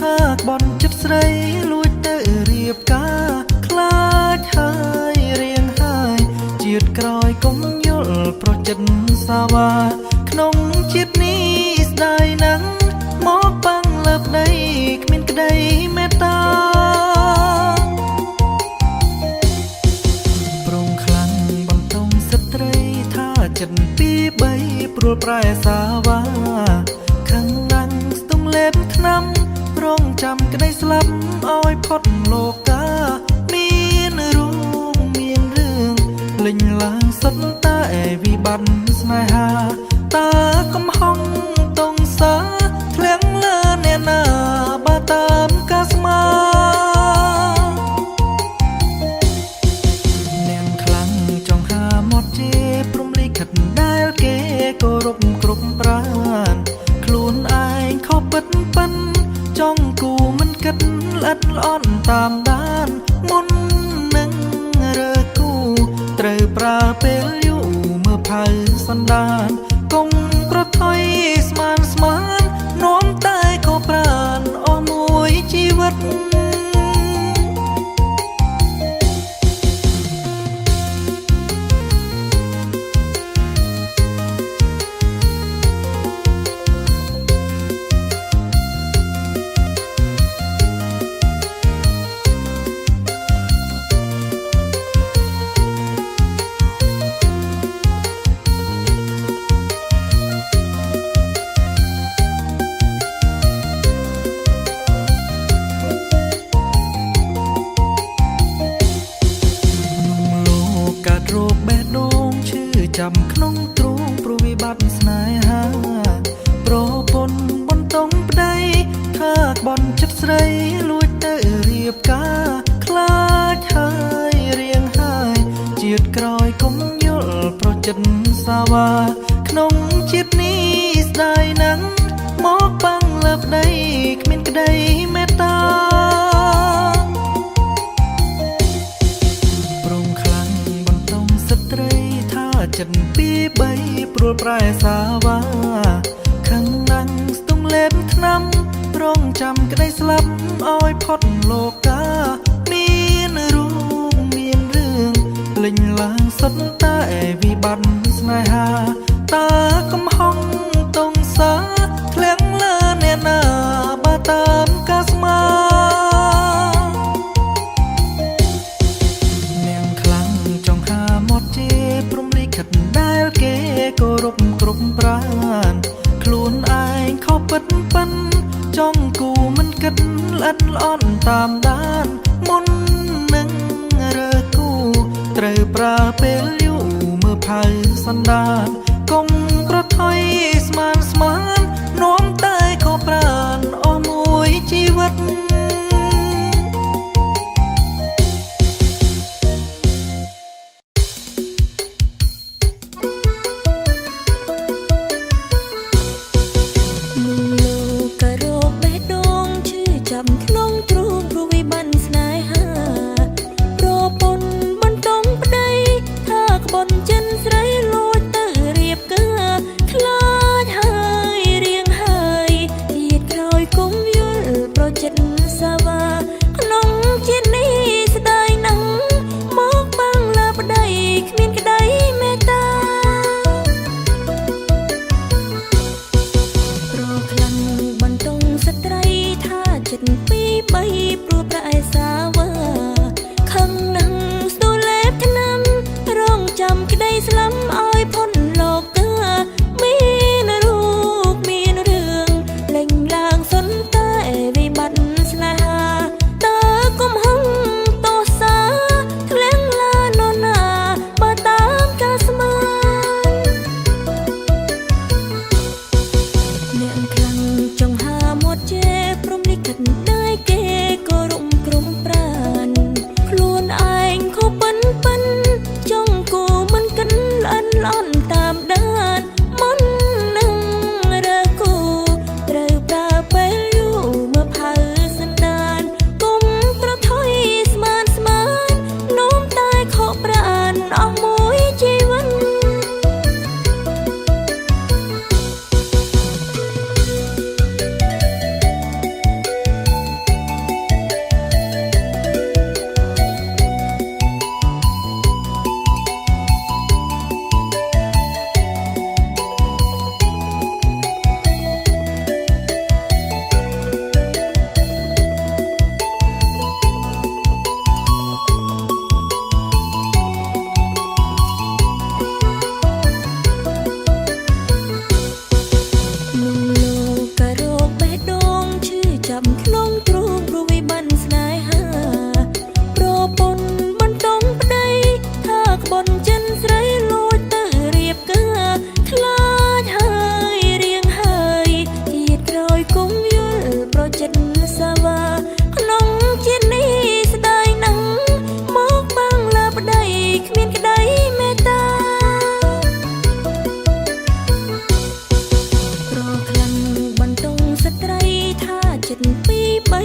កបនចិត្តស្រីលួចទៅរៀបការខ្លាចហើយរៀងហើយជាតិក្រោយកុំយល់ប្រចិត្តសាវាក្នុងជាតិនេះស្ដាយណាស់មកប៉ាំងលើប្តីគ្មានក្តីមេត្តាប្រងខ្លាំងបន្តងស្ត្រីថាចិត្តពីបីព្រួលប្រែសាវាខឹងណាស់ស្ទង់លេបឆ្នាំរងចាំក្តីស្លាប់ឲ្យផុតលោកាមានរូបមានរឿងលេញឡើងសុទ្ធតែវិបត្តិស្នេហាតើកំហុងតងសាធ្លាក់លើអ្នកណាបើតាមកាស្មានាងខ្លាំងចង់ហាមាត់ជេរព្រំលិខិតដែលគេគោរពគ្រប់ប្រាណខ្លួនឯងខុសពិតប៉ិនចង់គូមិនគិតល្អិតល្អន់តាមដានមុននឹងរើគូត្រូវប្រើពេលយូរមើលផៅសន្តានកុំប្រថុយស្មាននាំតែក៏ប្រានអស់មួយជីវិតចាំក្នុងទ្រូងព្រោះវិបត្តិស្នេហាប្រពន្ធបន្តងប្តីថាក្បន់ចិត្តស្រីលួចទៅរៀបការខ្លាចហើយរៀងហើយជាតិក្រោយកុំយល់ប្រចិត្តសាវាក្នុងជាតិនេះស្ដាយណាស់មកប៉ាំងលើប្តីគ្មានក្តីមេត្តាប្រងខ្លាំងបន្តងស្ត្រីចិត្តពីបីព្រួលប្រែសាវាខឹងណាស់ស្ទង់លេបឆ្នាំរងចាំក្តីស្លាប់ឲ្យផុតលោកាមានរូបមានរឿងលេញឡើងសុទ្ធតែវិបត្តិស្នេហាតើកំហុងតងសាធ្លាក់លើអ្នកណាបើតាមកាស្មានាងខ្លាំងចង់ហាមាត់ជេរព្រំលិខិតដែលគេគោរពគ្រប់ប្រាណខ្លួនឯងខុសពិតប៉ិនចង់គូមិនគិតល្អិតល្អន់តាមដានមុននឹងរើគូត្រូវប្រើពេលយូរមើលផៅសន្តានកុំប្រថុយស្មាននាំតែខុសប្រានអស់មួយជីវិត ក្នុងទ្រូងព្រោះវិបត្តិស្នេហាប្រពន្ធបន្ទំប្តីថាក្បន់ចិនស្រីលួចទៅរៀបការខ្លាចហើយរៀងហើយជាតិក្រោយគុំយល់ប្រចិត្តសាវាក្នុងជាតិនេះស្ដាយណាស់មកបាំងលើប្តីគ្មានក្តីមេត្តាប្រខ្លាំងបន្ទង់ស្ត្រីថាចិត្តពីរបី